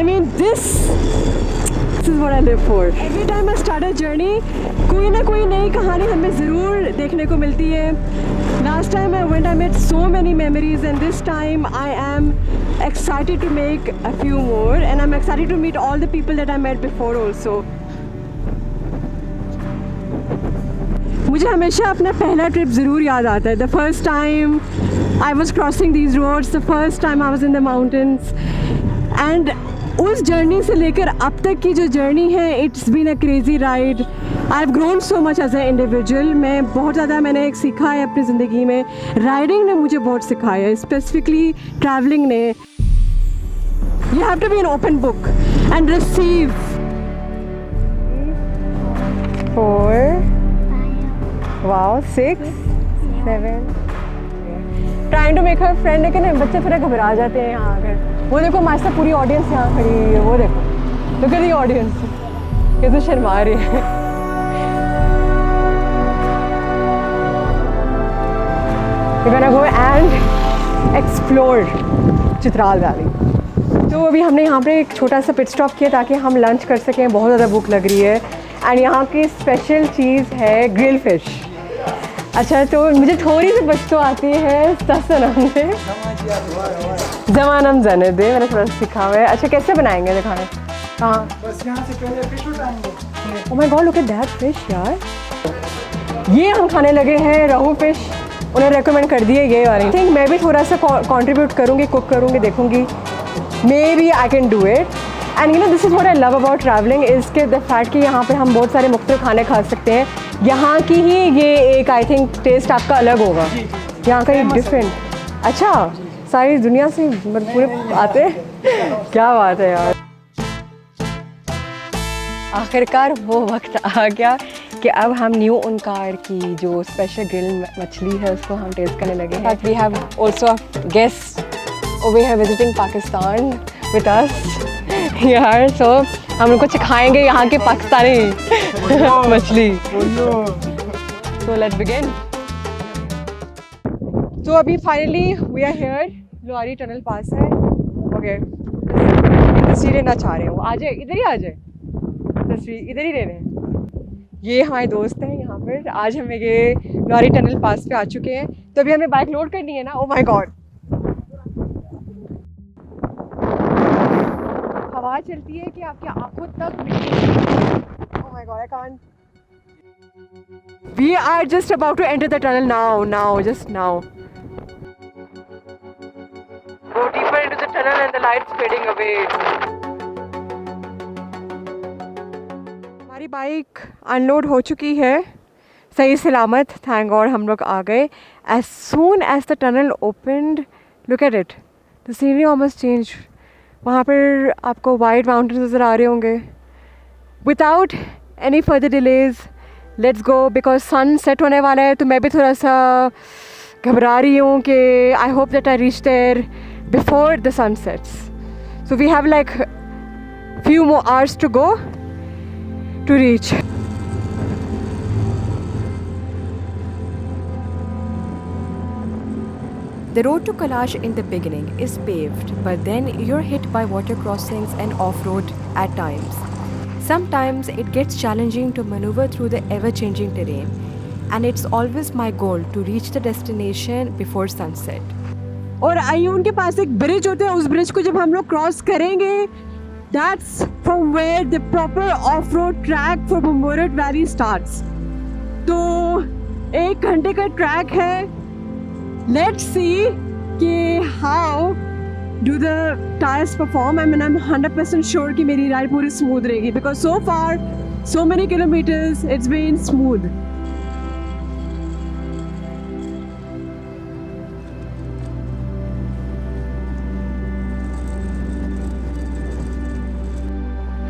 I mean, this is what I live for. Every time I start a journey, कोई ना कोई नई कहानी हमें ज़रूर देखने को मिलती है. Last time I went, I made so many memories, and this time I am excited to make a few more, and I'm excited to meet all the people that I met before also. मुझे हमेशा अपना पहला trip ज़रूर याद आता है. The first time I was crossing these roads, the first time I was in the mountains, and उस journey से लेकर अब तक की जो जर्नी है, it's been a crazy ride. I have grown so much as an individual. मैं बहुत ज़्यादा मैंने एक सीखा है अपनी ज़िंदगी में. राइडिंग ने मुझे बहुत सिखाया है, स्पेसिफिकली ट्रैवलिंग ने. You have to be an open book and receive. 4 wow 6 7 trying to make her friend. लेकिन बच्चे थोड़ा घबरा जाते हैं यहाँ आकर. वो देखो हमारे साथ पूरी ऑडियंस यहाँ खड़ी हुई है. वो देखो, लुक एट द ऑडियंस, कैसे शर्मा रही है. We're gonna go and explore Chitral valley. तो अभी हमने यहाँ पे एक छोटा सा पिट स्टॉप किया ताकि हम लंच कर सकें. बहुत ज़्यादा भूख लग रही है. एंड यहाँ की स्पेशल चीज़ है ग्रिल फिश. अच्छा, तो मुझे थोड़ी सी बच तो आती है ससनम से. जमानम जाने दे, मैंने थोड़ा सीखा हुआ है. अच्छा, कैसे बनाएंगे दिखाने? कहाँ? बस यहाँ से पहले फिश उठाएंगे. ओह my God, look at that fish यार. ये हम खाने लगे हैं रहू फिश. उन्हें रेकमेंड कर दिए ये वाली. आई थिंक मैं भी थोड़ा सा कंट्रीब्यूट करूँगी, कुक करूँगी, देखूँगी. Maybe I can do it. And you know this is what I love about travelling is के द फैक्ट कि यहाँ पर हम बहुत सारे मुख्तलिफ खाने खा सकते हैं. यहाँ की ही ये एक आई थिंक टेस्ट आपका अलग होगा. यहाँ का एक डिफरेंट. अच्छा, सारी दुनिया से पूरे आते हैं. क्या बात है यार. आखिरकार वो वक्त आ गया कि अब हम न्यू उनकार की जो स्पेशल ग्रिल मछली है उसको हम टेस्ट करने लगे हैं. We have also guest over here visiting Pakistan with us यार. सो हम उनको सिखाएंगे यहाँ के पाकिस्तानी मछली. So let's begin. तो अभी finally we are here. Lowari tunnel पास है. ओके, तस्वीर लेना चाह रहे हैं वो. आ जाए, इधर ही आ जाए. तस्वीर इधर ही ले रहे हैं. ये हमारे दोस्त हैं यहाँ पर. आज हम ये लोहारी टनल पास पे आ चुके हैं. तो अभी हमें बाइक लोड करनी है ना. ओह माय गॉड, हवा चलती है कि आपकी आंखों तक. Oh my God, I can't. We are just about to enter the tunnel now, just now. Go deeper into the tunnel and the lights fading away. हमारी बाइक अनलोड हो चुकी है सही सलामत. थैंक गॉड हम लोग आ गए. As soon as the tunnel opened, look at it. The scenery almost changed. वहाँ पर आपको वाइट माउंटेन्स नज़र आ रहे होंगे. Without any further delays, let's go because sun set होने वाला है. तो मैं भी थोड़ा सा घबरा रही हूँ कि I hope that I reach there before the sun sets. So we have like few more hours to go to reach. The road to Kailash in the beginning is paved, but then you're hit by water crossings and off-road at times. Sometimes it gets challenging to maneuver through the ever-changing terrain, and it's always my goal to reach the destination before sunset. और आइयून के पास एक bridge होता है. उस bridge को जब हम लोग क्रॉस करेंगे, that's from where the proper off-road track for Bumborat Valley starts. तो 1 घंटे का ट्रैक है. Let's see कि how do the tires perform. I mean, I'm 100% sure कि मेरी राइड पूरी स्मूथ रहेगी because so far, so many kilometers, it's been smooth.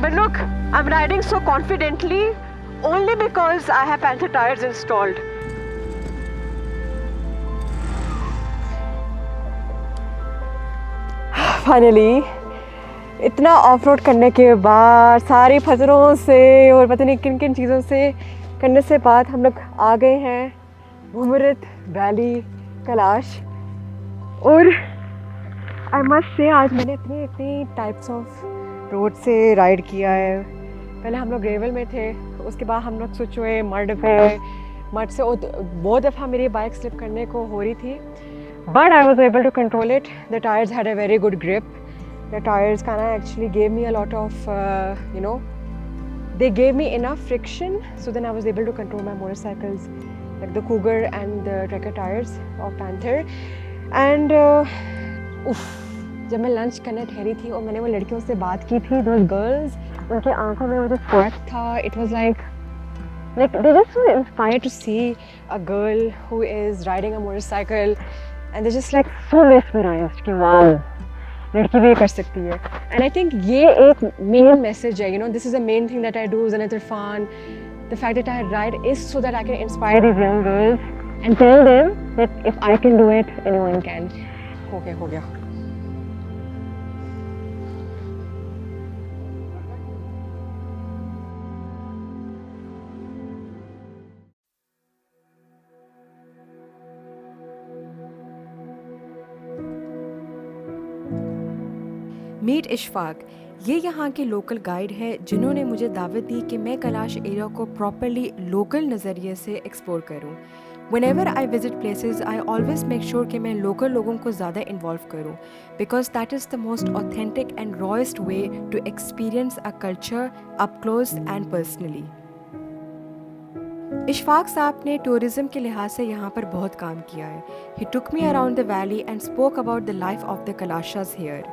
But look, I'm riding so confidently only because I have Panther tires installed. Finally, इतना of road करने के बाद, सारी फसलों से और पता नहीं किन किन चीज़ों से करने से बाद हम लोग आ गए हैं बुमरत वैली कैलाश. और आई मस्ट से आज मैंने इतनी टाइप्स ऑफ रोड से राइड किया है। पहले हम लोग ग्रेवल में थे, उसके बाद हम लोग स्विच हुए मड पे। मड से बहुत दफ़ा मेरी बाइक स्लिप करने को हो रही थी, but I was able to control it. The tyres had a very good grip. The tyres kind of actually gave me a lot of they gave me enough friction, so then I was able to control my motorcycles, like the Cougar and the Trekker tires of Panther. And जब मैं lunch करने ठहरी थी और मैंने वो लड़कियों से बात की थी, those girls, उनकी आंखों में वो जो फर्क था, it was like they just so inspired to see a girl who is riding a motorcycle, and they're just like so mesmerized कि wow, लड़की भी कर सकती है। एंड आई थिंक ये एक मेन मैसेज है, you know, this is a main thing that I do Zenith Irfan. The fact that I ride is so that I can inspire these young girls and tell them that if I can do it anyone can. हो गया। Meet Ishfaq, ये यहाँ के local guide है जिन्होंने मुझे दावत दी कि मैं कैलाश एरिया को प्रॉपरली लोकल नज़रिए से एक्सप्लोर करूँ। Whenever I visit places, I always make sure कि मैं लोकल लोगों को ज़्यादा इन्वॉल्व करूँ, because that is the most authentic and rawest way to experience a culture up close and personally. Ishfaq साहब ने टूरिज़्म के लिहाज से यहाँ पर बहुत काम किया है। He took me around the valley and spoke about the life of the Kalashas here.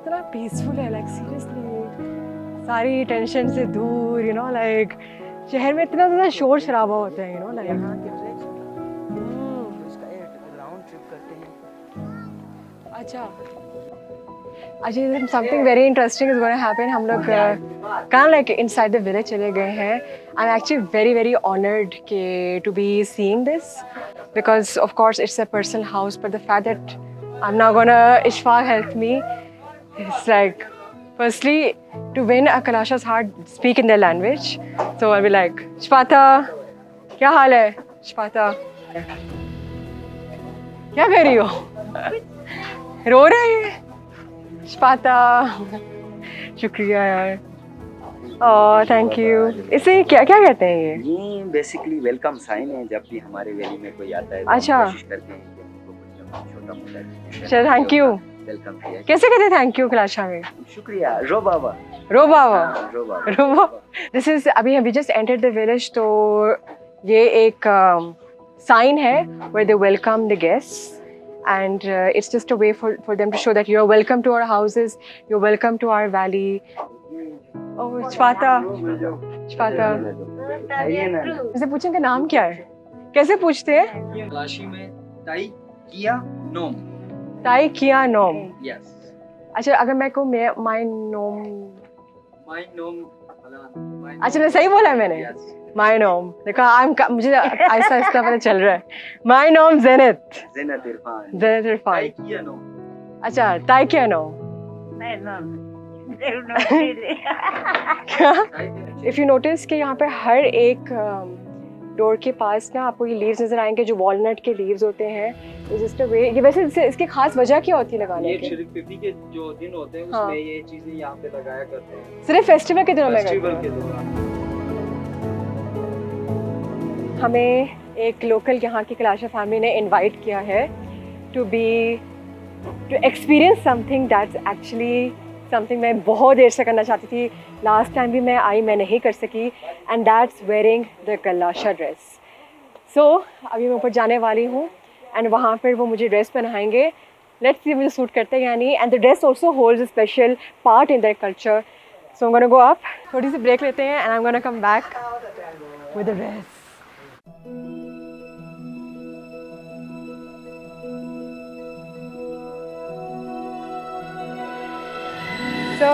इतना पीसफुल है, लाइक सीरियसली सारी टेंशन से दूर, यू नो, लाइक शहर में इतना ज़्यादा शोर शराबा होता है, you know, like round trip करते हैं। अच्छा, something very interesting is going to happen. हम लोग कहाँ लाइक इनसाइड द विलेज चले गए हैं। I am actually very very honoured के to be seeing this, because of course it's a personal house, but the fact that I am not gonna Ishfaq help me, it's like, firstly, to win a Kalasha's heart, speak in their language. So I'll be like, Shpata, क्या हाल है? Shpata, क्या कर रही हो? रो रही है? Shpata, शुक्रिया यार। Oh thank you. इसे क्या क्या कहते हैं ये बेसिकली वेलकम साइन है। जब भी हमारे वैली में कोई आता है तो अच्छा। हम कोशिश करते हैं कि उनको कुछ छोटा मोटा चल थैंक यू। वेलकम किया। कैसे कहते हैं थैंक यू कलाशा में? शुक्रिया। रो बाबा। रो बाबा। रो बाबा। रो बाबा। दिस इज अभी we just entered the village, तो ये एक साइन है where they welcome the guests, and it's just a way for them to show that you're welcome to our houses, you're welcome to our valley. Oh, Shpata. Shpata. इसे पूछेंगे नाम क्या है? कैसे पूछते हैं? कलाशी में ताई किया नोम। ताई किया नोम। यस। अच्छा, अगर मैं कहूँ माय नोम। माय नोम। अच्छा, मैं सही बोला है मैंने? यस। माय नोम। देखा, मुझे आहिस्ता आहिस्ता पता चल रहा है। माय नोम ज़ेनत। ज़ेनत इरफान। ज़ेनत इरफान। ताई किया नोम। अच्छा, ताई किया नोम। इफ़ यू नोटिस कि यहाँ पे हर एक डोर के पास ना आपको ये लीव्स नजर आएंगे जो वॉलनट के लीव्स होते हैं। जस्ट अ वे, ये वैसे इसकी खास वजह क्या होती है लगाने की? शरीक पीपी के जो दिन होते हैं हाँ। उसमें ये चीजें यहाँ पे लगाया करते हैं। सिर्फ फेस्टिवल के दिनों में करते फेस्टिवल हैं? के दौरान। हमें एक लोकल यहाँ की कलाशा फैमिली ने इनवाइट किया है to experience something that's actually something मैं बहुत देर से करना चाहती थी। लास्ट टाइम भी मैं आई, मैं नहीं कर सकी, and that's wearing the Kalasha dress. So अभी मैं ऊपर जाने वाली हूँ एंड वहाँ पर वो मुझे ड्रेस पहनाएंगे। लेट्स सी मुझे सूट करते हैं या नहीं। And the dress also holds a special part in their culture. So I am gonna go up, थोड़ी सी ब्रेक लेते हैं and I am gonna come back with the dress. So,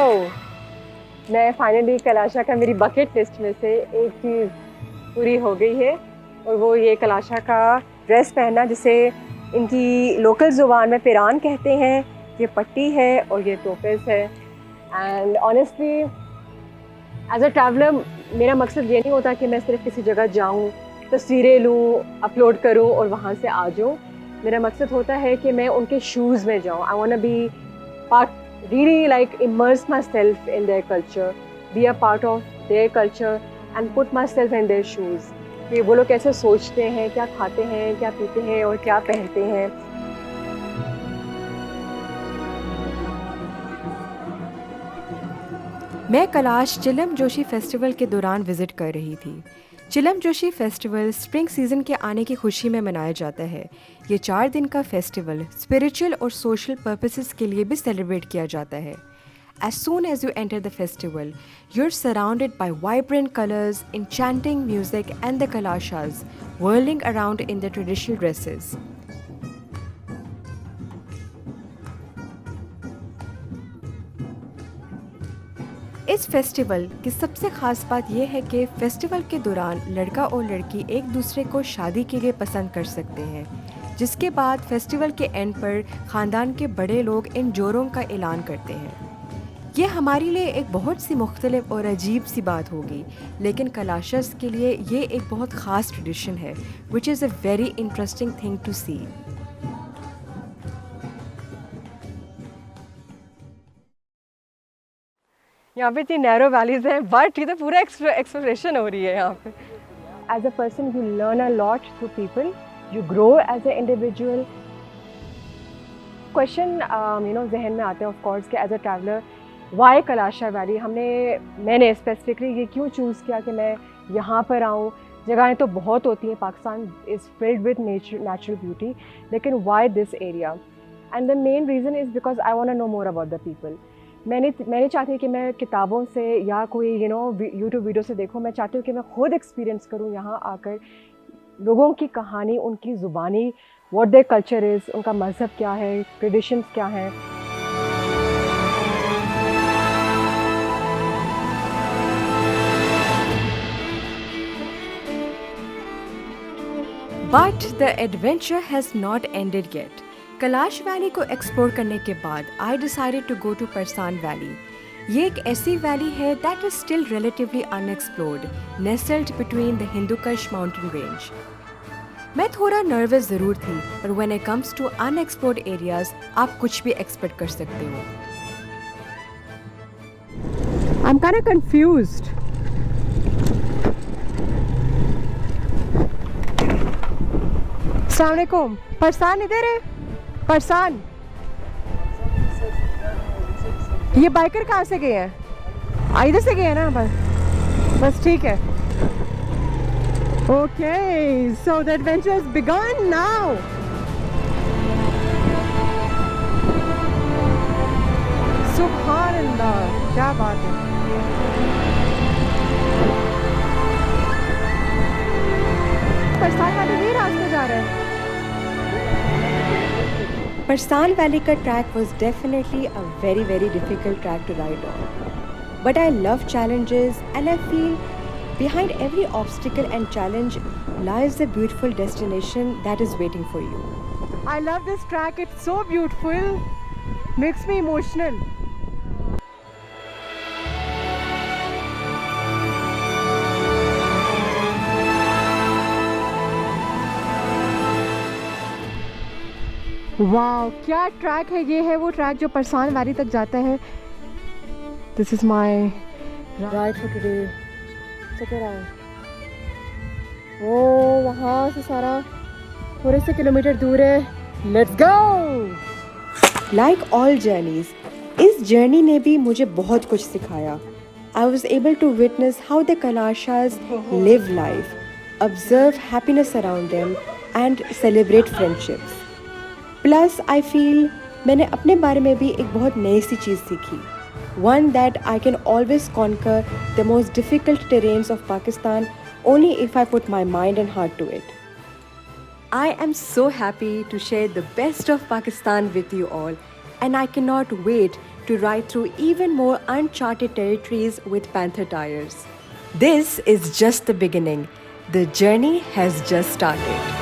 मैं finally कलाशा का मेरी बकेट लिस्ट में से एक चीज़ पूरी हो गई है, और वो ये कलाशा का ड्रेस पहनना, जिसे इनकी लोकल ज़ुबान में पिरान कहते हैं। ये पट्टी है और ये टोपेस है। And honestly as a traveller मेरा मकसद ये नहीं होता कि मैं सिर्फ किसी जगह जाऊँ, तस्वीरें लूँ, अपलोड करूँ और वहाँ से आ जाऊँ। मेरा मकसद होता है कि मैं उनके शूज़ में जाऊँ। I want to be part really like immerse myself in their culture, be a part of their culture and put myself in their shoes. कि वो लोग कैसे सोचते हैं, क्या खाते हैं, क्या पीते हैं और क्या पहनते हैं. मैं कैलाश चिलम जोशी फेस्टिवल के दौरान विज़िट कर रही थी. चिलम जोशी फेस्टिवल स्प्रिंग सीज़न के आने की खुशी में मनाया जाता है. ये 4 दिन का फेस्टिवल स्पिरिचुअल और सोशल पर्पसेस के लिए भी सेलिब्रेट किया जाता है. As soon as you enter the festival, you're surrounded by vibrant colors, enchanting music and the kalashas whirling around in their traditional dresses. इस फेस्टिवल की सबसे ख़ास बात यह है कि फेस्टिवल के दौरान लड़का और लड़की एक दूसरे को शादी के लिए पसंद कर सकते हैं, जिसके बाद फेस्टिवल के एंड पर ख़ानदान के बड़े लोग इन जोरों का ऐलान करते हैं. ये हमारे लिए एक बहुत सी मुख्तलिफ और अजीब सी बात होगी, लेकिन कलाशस के लिए ये एक बहुत ख़ास ट्रेडिशन है, which is a very interesting thing to see. यहाँ पे इतनी नैरो वैलीज हैं, बट ये तो पूरा एक्सप्लोरेशन हो रही है यहाँ पे. As a person you learn a lot through people, you grow as an individual. Question जहन में आते हैं ऑफ कोर्स कि as a traveller why Kalasha valley. मैंने स्पेसिफिकली ये क्यों चूज़ किया कि मैं यहाँ पर आऊँ. जगहें तो बहुत होती हैं, Pakistan is filled with natural beauty, लेकिन why this area. And the main reason is because I want to know more about the people. मैंने चाहती हूँ कि मैं किताबों से या कोई यूट्यूब वीडियो से देखूँ. मैं चाहती हूँ कि मैं खुद एक्सपीरियंस करूँ यहाँ आकर लोगों की कहानी, उनकी ज़ुबानी, व्हाट देयर कल्चर इज़, उनका मज़हब क्या है, ट्रेडिशंस क्या हैं. But the adventure has not ended yet. Kailash valley को एक्सप्लोर करने के बाद I decided to go to परसान वैली. ये एक ऐसी वैली है that is still relatively unexplored, nestled between the Hindu Kush mountain range. मैं थोड़ा नर्वस ज़रूर थी, पर when it comes to unexplored areas, आप कुछ भी एक्सपेक्ट कर सकते हो. I'm kind of confused. अस्सलाम वालेकुम. परसान इधर है? परसान. ये बाइकर कहाँ से गए हैं? इधर से गए हैं ना? बस ठीक है. Okay, so the adventure has begin now. सुभान अल्लाह, क्या बात है. परसान वाले ये रास्ते जा रहे हैं. Parsan Valley ka track was definitely a very difficult track to ride on. But I love challenges and I feel behind every obstacle and challenge lies a beautiful destination that is waiting for you. I love this track, it's so beautiful, makes me emotional. Wow, क्या track है. ये है वो track जो परसान valley तक जाता है. This is my ride for today. Check it out. वो वहाँ से सारा थोड़े से किलोमीटर दूर है. Let's go. Like all journeys, इस जर्नी ने भी मुझे बहुत कुछ सिखाया. I was able to witness how the Kalashas live life, observe happiness around them and celebrate friendships. Plus, I feel मैंने अपने बारे में भी एक बहुत नई सी चीज़ सीखी. One that I can always conquer the most difficult terrains of Pakistan only if I put my mind and heart to it. I am so happy to share the best of Pakistan with you all, and I cannot wait to ride through even more uncharted territories with Panther tires. This is just the beginning. The journey has just started.